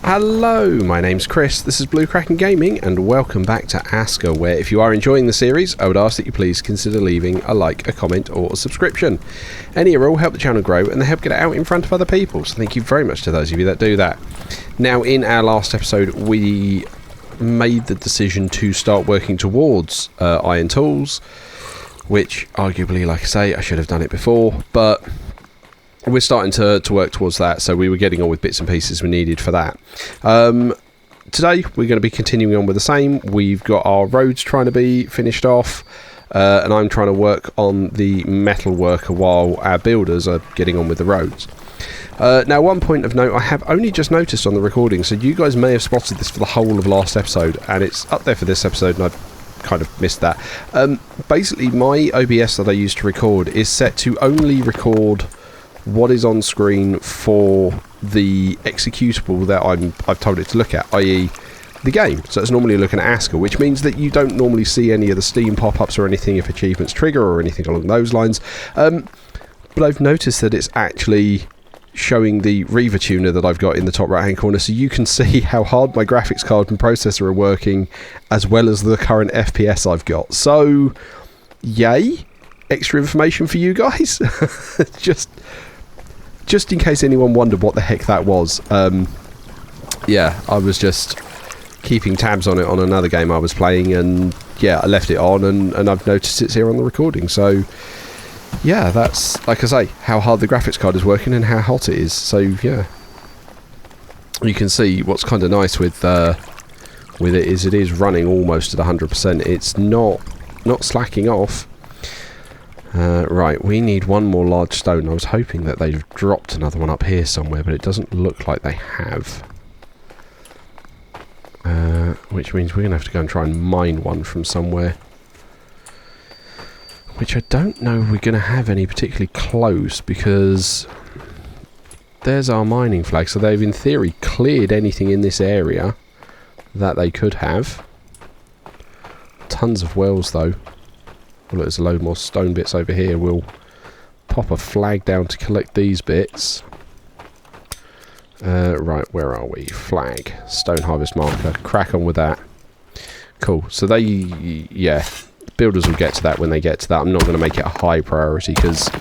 Hello, my name's Chris, this is Blue Kraken Gaming, and welcome back to Aska, where if you are enjoying the series, I would ask that you please consider leaving a like, a comment, or a subscription. Any or all help the channel grow, and they help get it out in front of other people, so thank you very much to those of you that do that. Now, in our last episode, we made the decision to start working towards iron tools, which, arguably, like I say, I should have done it before, but we're starting to work towards that, so we were getting on with bits and pieces we needed for that. Today we're going to be continuing on with the same. We've got our roads trying to be finished off, and I'm trying to work on the metal worker while our builders are getting on with the roads. Now, one point of note I have only just noticed on the recording, so you guys may have spotted this for the whole of last episode, and it's up there for this episode, and I kind of missed that. Basically, my OBS that I use to record is set to only record what is on screen for the executable that I've told it to look at, i.e. the game. So it's normally looking at Aska, which means that you don't normally see any of the Steam pop-ups or anything if achievements trigger or anything along those lines. But I've noticed that it's actually showing the Reaver tuner that I've got in the top right hand corner, so you can see how hard my graphics card and processor are working, as well as the current FPS I've got. So, yay! Extra information for you guys. Just in case anyone wondered what the heck that was. Yeah, I was just keeping tabs on it on another game I was playing, and yeah, I left it on, and I've noticed it's here on the recording. So yeah, that's, like I say, how hard the graphics card is working and how hot it is. So yeah, you can see what's kind of nice with it is running almost at 100%. It's not slacking off. Right, we need one more large stone. I was hoping that they'd have dropped another one up here somewhere, but it doesn't look like they have. Which means we're going to have to go and try and mine one from somewhere. Which I don't know if we're going to have any particularly close, because there's our mining flag. So they've, in theory, cleared anything in this area that they could have. Tons of wells, though. Well, there's a load more stone bits over here. We'll pop a flag down to collect these bits. Right, where are we? Flag. Stone harvest marker. Crack on with that. Cool. So they, yeah, builders will get to that when they get to that. I'm not going to make it a high priority, because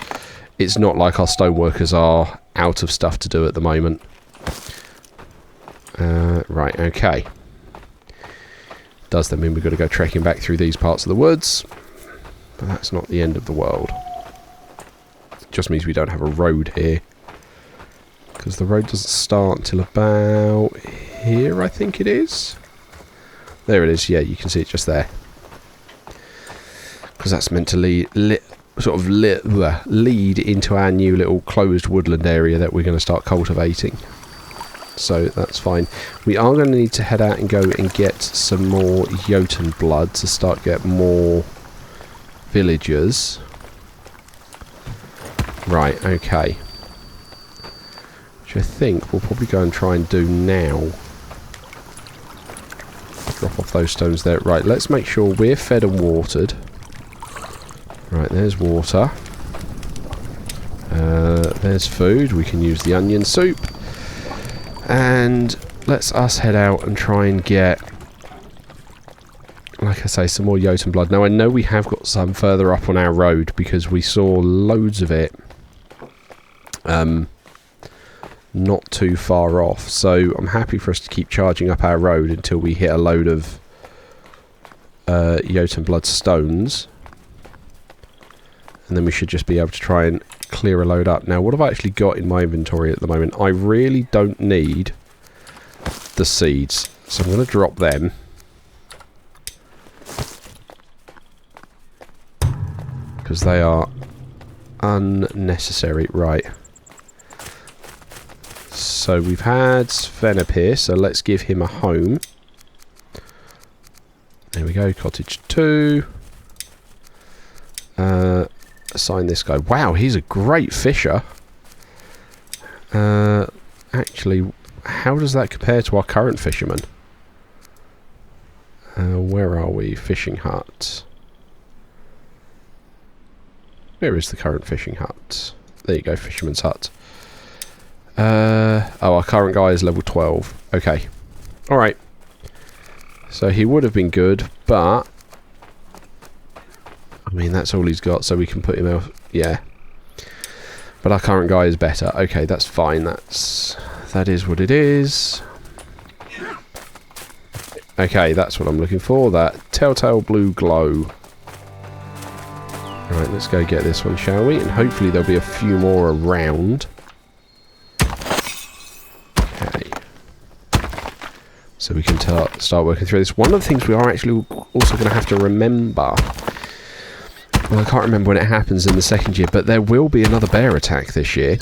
it's not like our stone workers are out of stuff to do at the moment. Right, okay. Does that mean we've got to go trekking back through these parts of the woods? But that's not the end of the world. It just means we don't have a road here, because the road doesn't start until about here, I think it is. There it is, yeah, you can see it just there. Because that's meant to lead into our new little closed woodland area that we're going to start cultivating. So that's fine. We are going to need to head out and go and get some more Jotun blood to start get more villagers. Right, okay. Which I think we'll probably go and try and do now. Drop off those stones there. Right, let's make sure we're fed and watered. Right, there's water. There's food. We can use the onion soup. And let's us head out and try and get, like I say, some more Jotun blood. Now, I know we have got some further up on our road, because we saw loads of it not too far off. So I'm happy for us to keep charging up our road until we hit a load of Jotun blood stones. And then we should just be able to try and clear a load up. Now, what have I actually got in my inventory at the moment? I really don't need the seeds, so I'm going to drop them. Because they are unnecessary. Right. So we've had Sven up here, so let's give him a home. There we go, cottage 2. Assign this guy. Wow, he's a great fisher. Actually, how does that compare to our current fisherman? Where are we? Fishing hut. Where is the current fishing hut? There you go, fisherman's hut. Oh, our current guy is level 12. Okay. Alright. So he would have been good, but... I mean, that's all he's got, so we can put him out... Yeah. But our current guy is better. Okay, that's fine. That is what it is. Okay, that's what I'm looking for. That telltale blue glow. Right, let's go get this one, shall we? And hopefully there'll be a few more around. Okay. So we can start working through this. One of the things we are actually also going to have to remember... Well, I can't remember when it happens in the second year, but there will be another bear attack this year.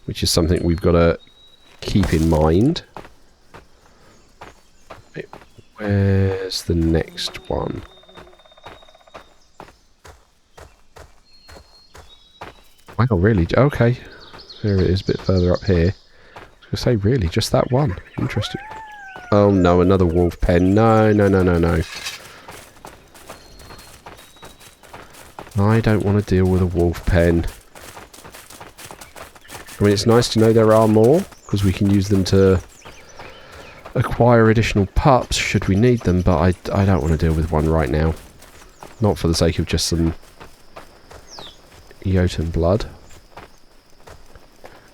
Which is something we've got to keep in mind. Where's the next one? Wow, really? Okay. There it is, a bit further up here. I was going to say, really, just that one. Interesting. Oh no, another wolf pen. No, no, no, no, no. I don't want to deal with a wolf pen. I mean, it's nice to know there are more, because we can use them to acquire additional pups should we need them, but I don't want to deal with one right now. Not for the sake of just some Jotun blood.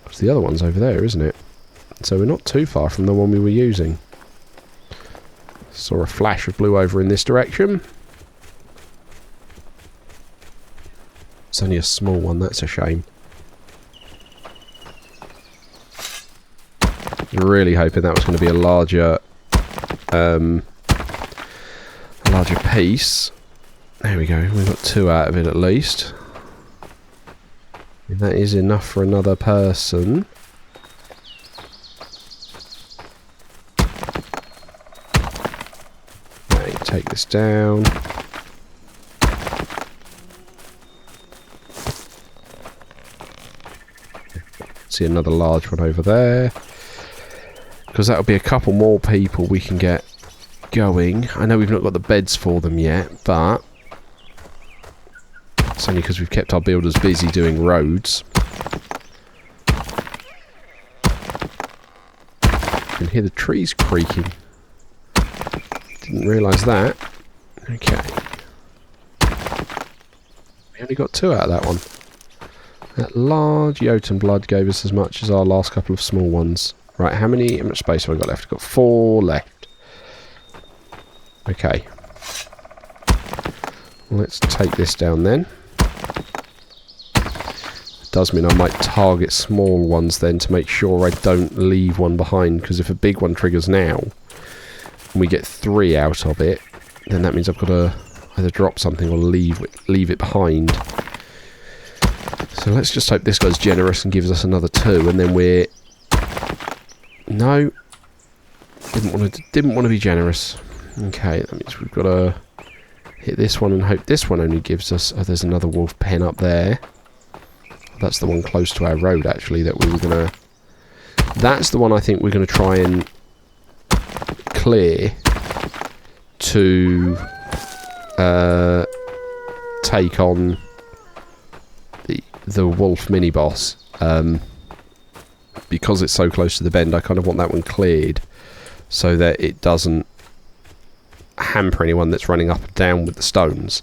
Because the other one's over there, isn't it? So we're not too far from the one we were using. Saw a flash of blue over in this direction. It's only a small one, that's a shame. Really hoping that was going to be a larger piece. There we go, we got 2 out of it at least. And that is enough for another person. Okay, take this down. See another large one over there. Because that'll be a couple more people we can get going. I know we've not got the beds for them yet, but it's only because we've kept our builders busy doing roads. You can hear the trees creaking. Didn't realise that. Okay. We only got 2 out of that one. That large Jotun blood gave us as much as our last couple of small ones. Right, how much space have I got left? I've got 4 left. Okay. Let's take this down then. It does mean I might target small ones then to make sure I don't leave one behind, because if a big one triggers now and we get 3 out of it, then that means I've got to either drop something or leave it behind. So let's just hope this guy's generous and gives us another 2, and then we're... No. Didn't want to be generous. Okay, that means we've got to hit this one and hope this one only gives us... Oh, there's another wolf pen up there. That's the one close to our road, actually, that we were going to... That's the one I think we're going to try and clear to take on the wolf mini-boss. Because it's so close to the bend, I kind of want that one cleared so that it doesn't hamper anyone that's running up and down with the stones.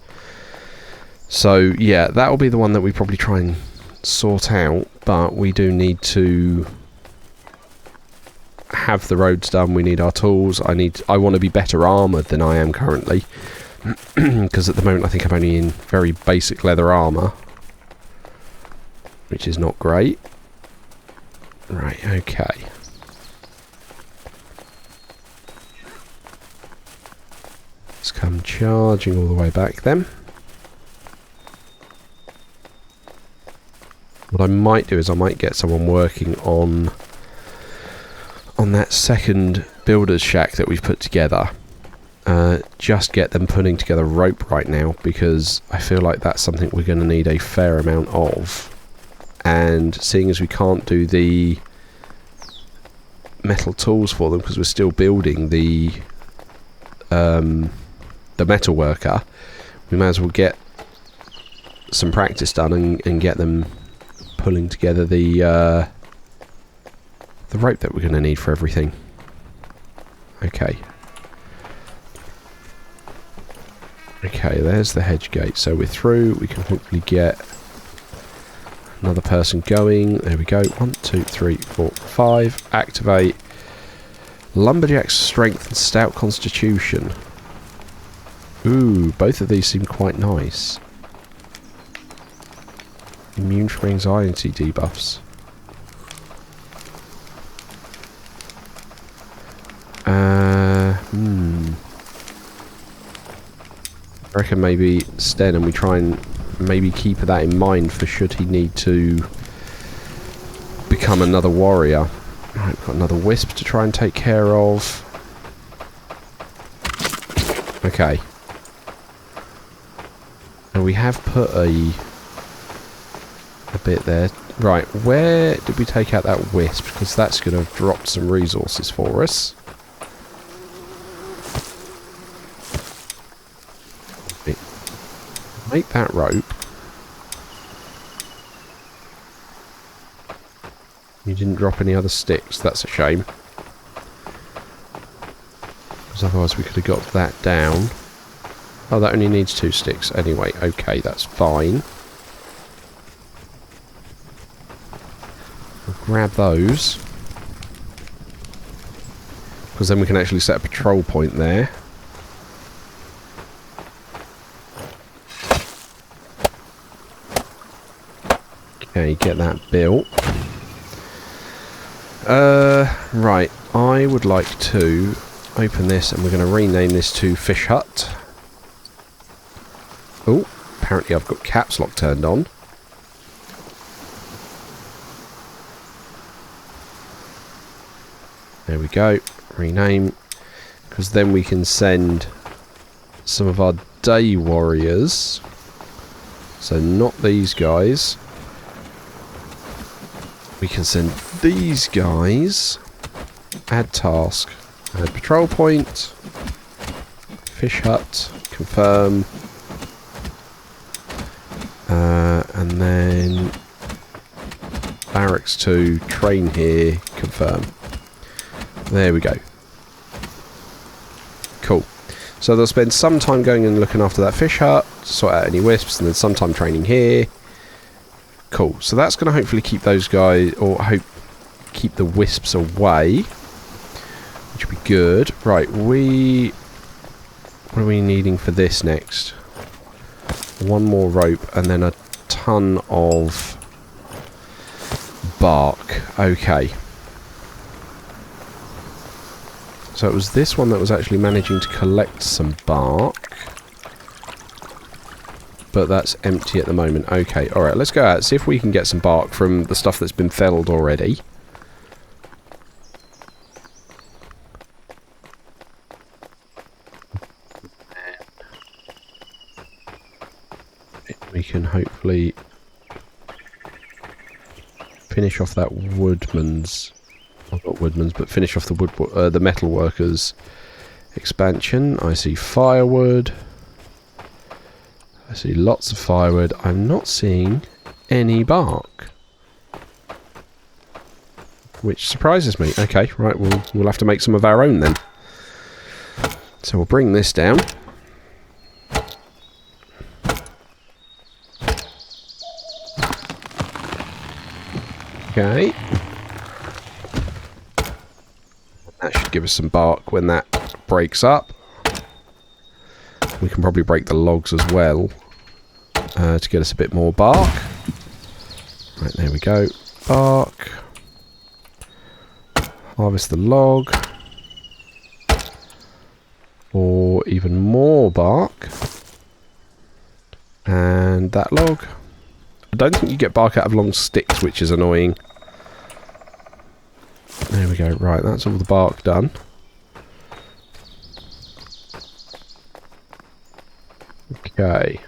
So yeah, that will be the one that we probably try and sort out, but we do need to have the roads done. We need our tools. I want to be better armoured than I am currently, because at the moment I think I'm only in very basic leather armour, which is not great. Right, okay. Let's come charging all the way back then. What I might do is I might get someone working on that second builder's shack that we've put together. Just get them putting together rope right now, because I feel like that's something we're going to need a fair amount of. And seeing as we can't do the metal tools for them because we're still building the metal worker, we may as well get some practice done and get them pulling together the rope that we're going to need for everything. Okay. Okay, there's the hedge gate. So we're through. We can hopefully get another person going. There we go. 1, 2, 3, 4, 5. Activate. Lumberjack's strength and stout constitution. Ooh, both of these seem quite nice. Immune from anxiety debuffs. I reckon maybe Sten and we try and maybe keep that in mind for should he need to become another warrior. Right, we've got another wisp to try and take care of. Okay. And we have put a bit there. Right, where did we take out that wisp? Because that's going to have dropped some resources for us. Make that rope. You didn't drop any other sticks. That's a shame. Because otherwise we could have got that down. Oh, that only needs 2 sticks anyway. Okay, that's fine. We'll grab those. Because then we can actually set a patrol point there. Okay, get that built. Right, I would like to open this and we're going to rename this to Fish Hut. Oh, apparently I've got caps lock turned on. There we go, rename. Because then we can send some of our day warriors. So not these guys. We can send these guys. Add task. Add patrol point. Fish hut. Confirm. And then barracks 2. Train here. Confirm. There we go. Cool. So they'll spend some time going and looking after that fish hut. Sort out any wisps. And then some time training here. Cool. So that's going to hopefully keep those guys, or keep the wisps away, which would be good. Right, what are we needing for this next? 1 more rope and then a ton of bark. Okay. So it was this one that was actually managing to collect some bark. But that's empty at the moment. Okay, alright, let's go out, see if we can get some bark from the stuff that's been felled already. We can hopefully finish off that woodman's... Well, not woodman's, but finish off the metalworkers expansion. I see firewood. I see lots of firewood. I'm not seeing any bark, which surprises me. Okay, right, we'll have to make some of our own then. So we'll bring this down. Okay. That should give us some bark when that breaks up. We can probably break the logs as well to get us a bit more bark. Right, there we go. Bark. Harvest the log. Or even more bark. And that log. I don't think you get bark out of long sticks, which is annoying. There we go. Right, that's all the bark done. Okay.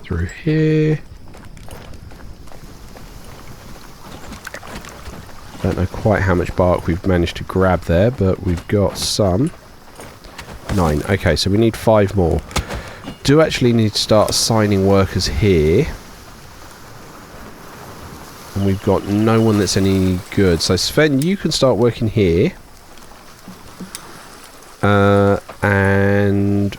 Through here. Don't know quite how much bark we've managed to grab there, but we've got some. 9. Okay, so we need 5 more. Do actually need to start assigning workers here. And we've got no one that's any good. So Sven, you can start working here. And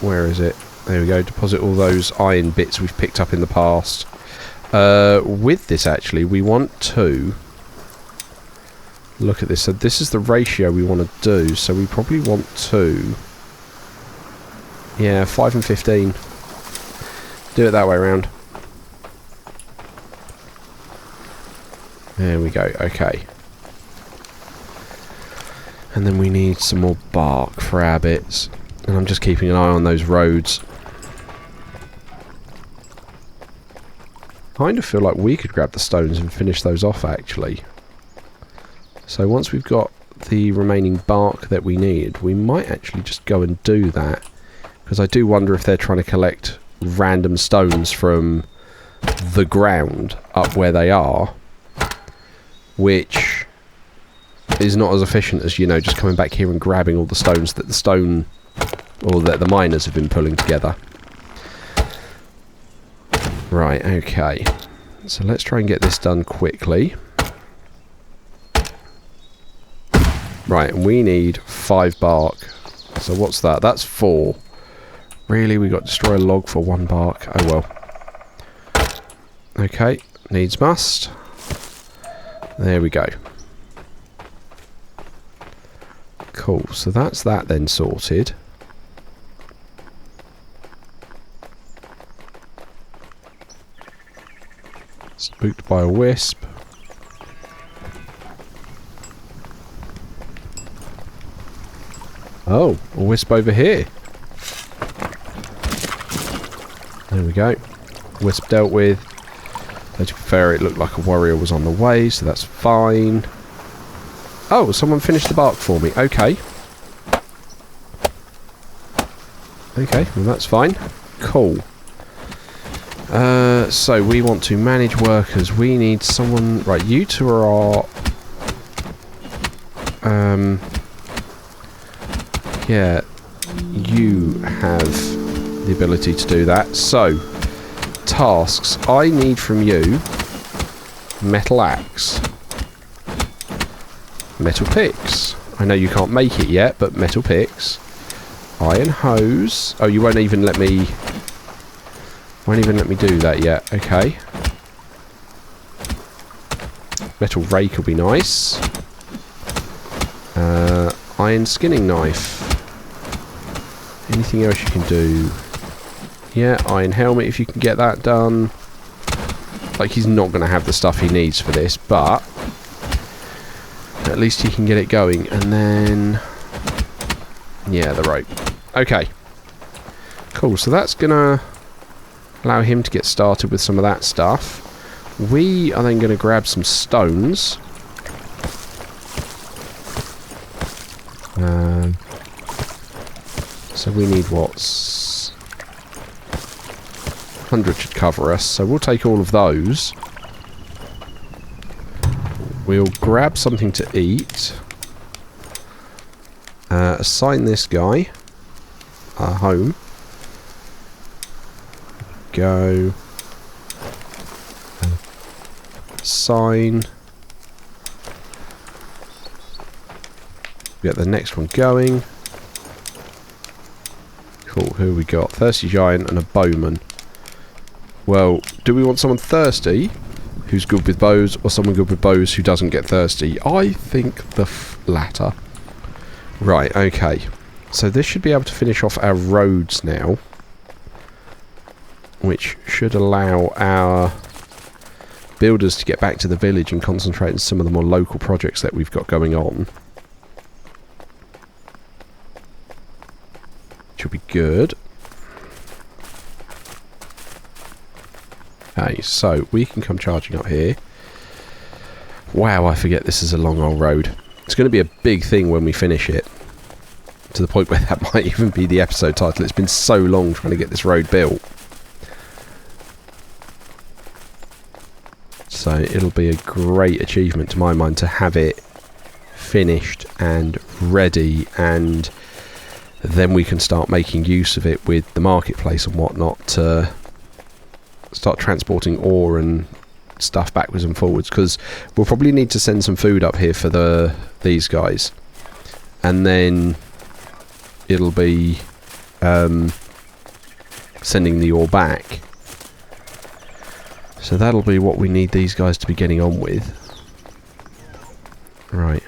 where is it? There we go. Deposit all those iron bits we've picked up in the past. With this, actually, we want to look at this. So this is the ratio we want to do. So we probably want to... Yeah, 5 and 15. Do it that way around. There we go. Okay. And then we need some more bark for our bits. And I'm just keeping an eye on those roads. Kind of feel like we could grab the stones and finish those off, actually. So once we've got the remaining bark that we need, we might actually just go and do that. Because I do wonder if they're trying to collect random stones from the ground up where they are. Which is not as efficient as, you know, just coming back here and grabbing all the stones that the miners have been pulling together. Right, okay. So let's try and get this done quickly. Right, and we need 5 bark. So what's that? That's 4. Really, we got to destroy a log for 1 bark. Oh well. Okay, needs must. There we go. Cool, so that's that then sorted. Spooked by a wisp. Oh, a wisp over here. There we go. Wisp dealt with. To be fair, it looked like a warrior was on the way, so that's fine. Oh, someone finished the bark for me. Okay. Okay, well that's fine. Cool. So we want to manage workers. We need someone... Right, you two are our... yeah, you have the ability to do that. So, tasks. I need from you metal axe, metal picks. I know you can't make it yet, but metal picks, iron hose. Oh, you won't even let me do that yet. Okay. Metal rake will be nice. Iron skinning knife. Anything else you can do? Yeah, iron helmet if you can get that done. Like, he's not going to have the stuff he needs for this, but at least he can get it going. And then... yeah, the rope. Okay. Cool, so that's going to allow him to get started with some of that stuff. We are then going to grab some stones. So we need what's... 100 should cover us, so we'll take all of those. We'll grab something to eat. Assign this guy our home. Go. Assign. Get the next one going. Cool, who we got? Thirsty Giant and a Bowman. Well, do we want someone thirsty who's good with bows, or someone good with bows who doesn't get thirsty? I think the latter. Right, okay. So this should be able to finish off our roads now, which should allow our builders to get back to the village and concentrate on some of the more local projects that we've got going on. Which will be good. Okay, so we can come charging up here. Wow, I forget this is a long old road. It's going to be a big thing when we finish it. To the point where that might even be the episode title. It's been so long trying to get this road built. So it'll be a great achievement to my mind to have it finished and ready and then we can start making use of it with the marketplace and whatnot to start transporting ore and stuff backwards and forwards, because we'll probably need to send some food up here for these guys, and then it'll be sending the ore back. So that'll be what we need these guys to be getting on with. Right,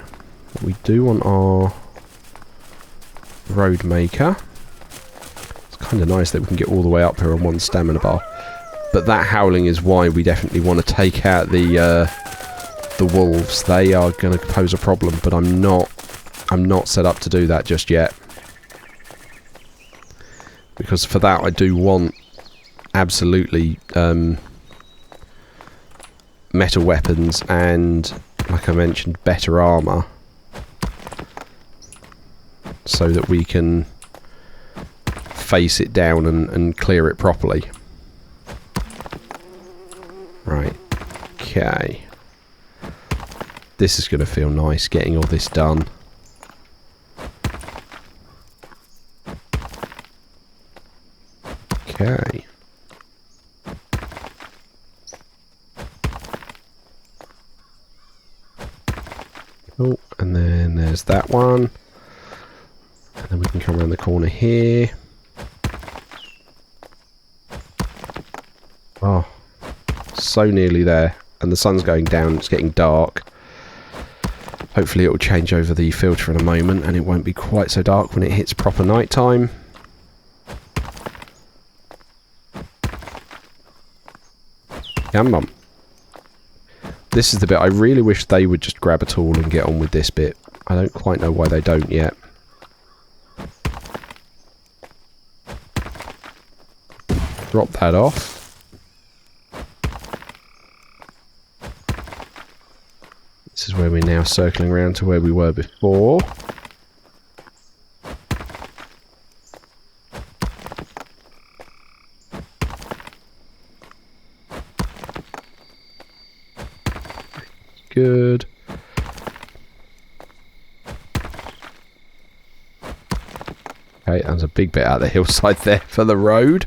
we do want our road maker. It's kind of nice that we can get all the way up here on one stamina bar. But that howling is why we definitely want to take out the wolves. They are going to pose a problem, but I'm not set up to do that just yet. Because for that I do want absolutely metal weapons and, like I mentioned, better armour, so that we can face it down and clear it properly. Right, okay. This is going to feel nice, getting all this done. Okay. Oh, and then there's that one. And then we can come around the corner here. Oh. So nearly there, and the sun's going down, it's getting dark. Hopefully it will change over the filter in a moment and it won't be quite so dark when it hits proper night time. Yum bum. This is the bit I really wish they would just grab a tool and get on with this bit. I don't quite know why they don't yet. Drop that off. This is where we're now circling around to where we were before. Good. Okay, there's a big bit out of the hillside there for the road.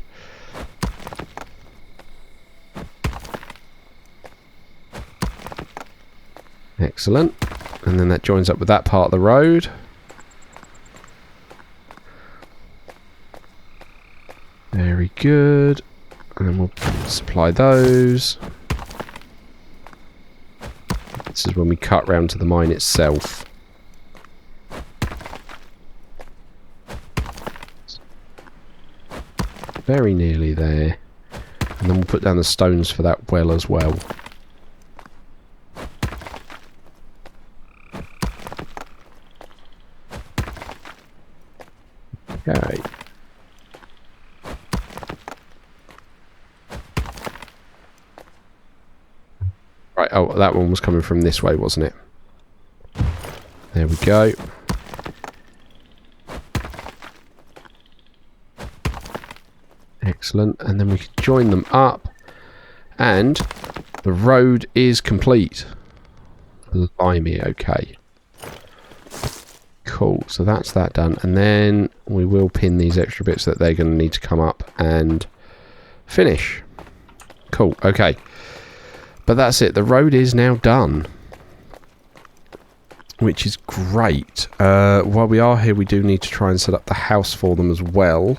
Excellent. And then that joins up with that part of the road. Very good. And then we'll supply those. This is when we cut round to the mine itself. Very nearly there. And then we'll put down the stones for that well as well. Okay. Right, oh, that one was coming from this way, wasn't it? There we go. Excellent. And then we can join them up. And the road is complete. Blimey, okay. Cool, so that's that done. And then we will pin these extra bits that they're going to need to come up and finish. Cool, okay. But that's it. The road is now done. Which is great. While we are here, we do need to try and set up the house for them as well.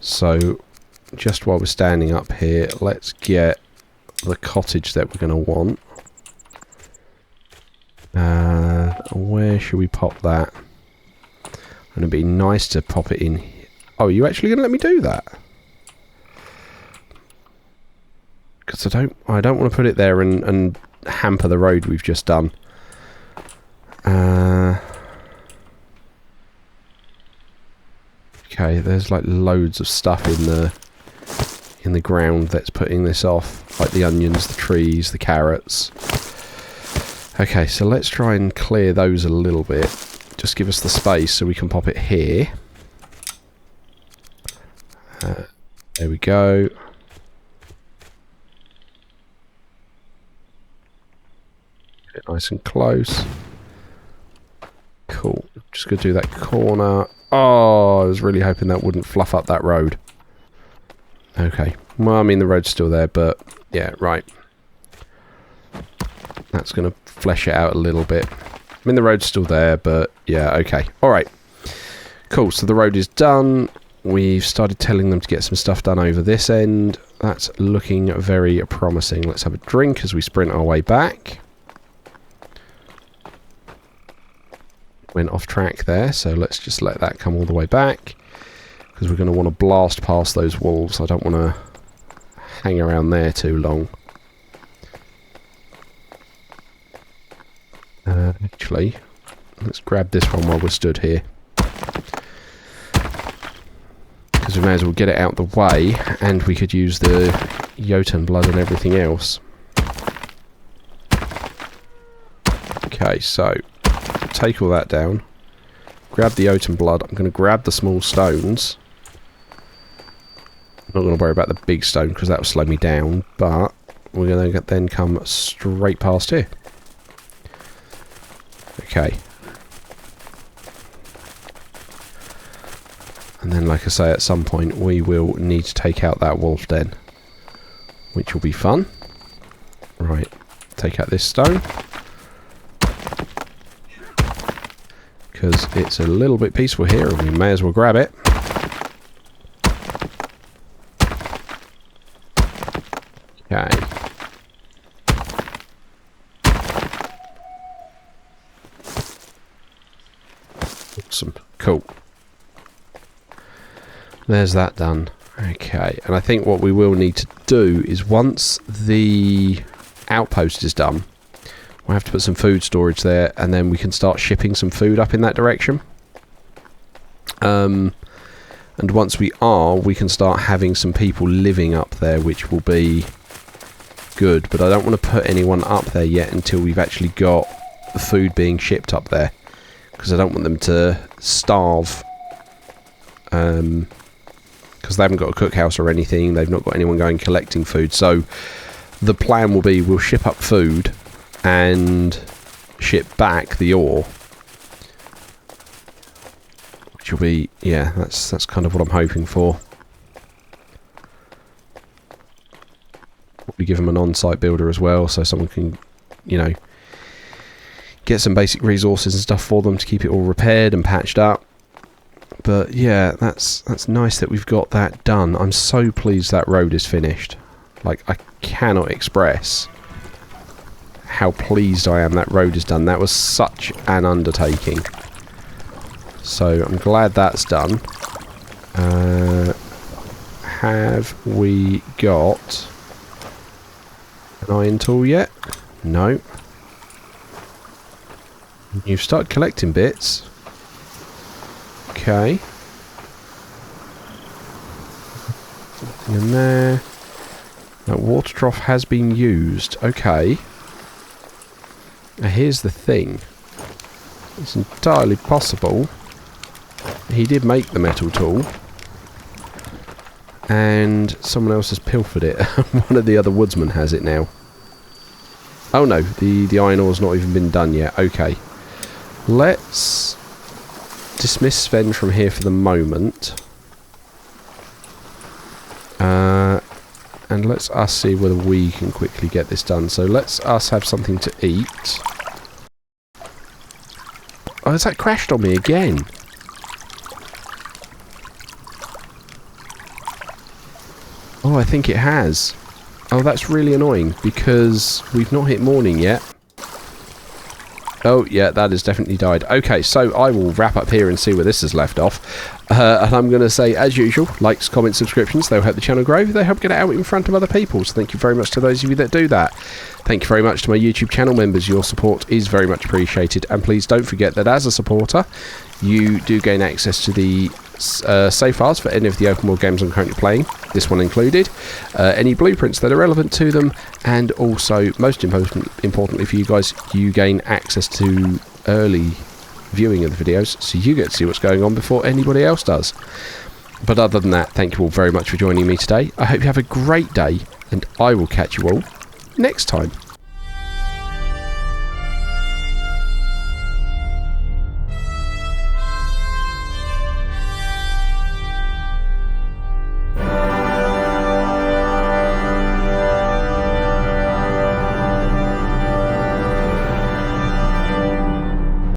So, just while we're standing up here, let's get the cottage that we're going to want. Where should we pop that? And it'd be nice to pop it in. Oh, are you actually going to let me do that? Because I don't want to put it there and hamper the road we've just done. Okay, there's like loads of stuff in the ground that's putting this off, like the onions, the trees, the carrots. Okay, so let's try and clear those a little bit. Just give us the space so we can pop it here. There we go. Get it nice and close. Cool. Just going to do that corner. Oh, I was really hoping that wouldn't fluff up that road. Okay. Well, I mean, the road's still there, but... Yeah, right. That's going to flesh it out a little bit. I mean, the road's still there, but... Yeah, okay. Alright. Cool, so the road is done. We've started telling them to get some stuff done over this end. That's looking very promising. Let's have a drink as we sprint our way back. Went off track there, so let's just let that come all the way back, because we're going to want to blast past those wolves. I don't want to hang around there too long. Actually, let's grab this one while we're stood here, because we may as well get it out the way, and we could use the Jotun blood and everything else. Okay, so take all that down, grab the Jotun blood. I'm going to grab the small stones. I'm not going to worry about the big stone because that will slow me down, but we're going to then come straight past here. Okay. And then, like I say, at some point we will need to take out that wolf den, which will be fun. Right, take out this stone, because it's a little bit peaceful here and we may as well grab it. Okay. Awesome. Cool. There's that done. Okay, and I think what we will need to do is, once the outpost is done, we'll have to put some food storage there, and then we can start shipping some food up in that direction. And once we are, we can start having some people living up there, which will be good. But I don't want to put anyone up there yet until we've actually got the food being shipped up there, because I don't want them to starve. Because they haven't got a cookhouse or anything. They've not got anyone going collecting food. So the plan will be, we'll ship up food and ship back the ore, which will be, yeah, that's kind of what I'm hoping for. We give them an on-site builder as well, so someone can, you know, get some basic resources and stuff for them to keep it all repaired and patched up. But yeah, that's nice that we've got that done. I'm so pleased that road is finished. Like, I cannot express how pleased I am that road is done. That was such an undertaking. So I'm glad that's done. Have we got an iron tool yet? No. You've started collecting bits. Okay. Something in there. That water trough has been used. Okay. Now here's the thing. It's entirely possible he did make the metal tool, and someone else has pilfered it. One of the other woodsmen has it now. Oh no, the iron ore's not even been done yet. Okay. Let's dismiss Sven from here for the moment. And let's us see whether we can quickly get this done. So let's us have something to eat. Oh, has that crashed on me again? Oh, I think it has. Oh, that's really annoying, because we've not hit morning yet. Oh, yeah, that has definitely died. Okay, so I will wrap up here and see where this has left off. And I'm going to say, as usual, likes, comments, subscriptions, they'll help the channel grow. They help get it out in front of other people. So thank you very much to those of you that do that. Thank you very much to my YouTube channel members. Your support is very much appreciated. And please don't forget that as a supporter, you do gain access to the save files for any of the open world games I'm currently playing, this one included, any blueprints that are relevant to them, and also, most importantly for you guys, you gain access to early viewing of the videos, so you get to see what's going on before anybody else does. But other than that, thank you all very much for joining me today. I hope you have a great day, and I will catch you all next time.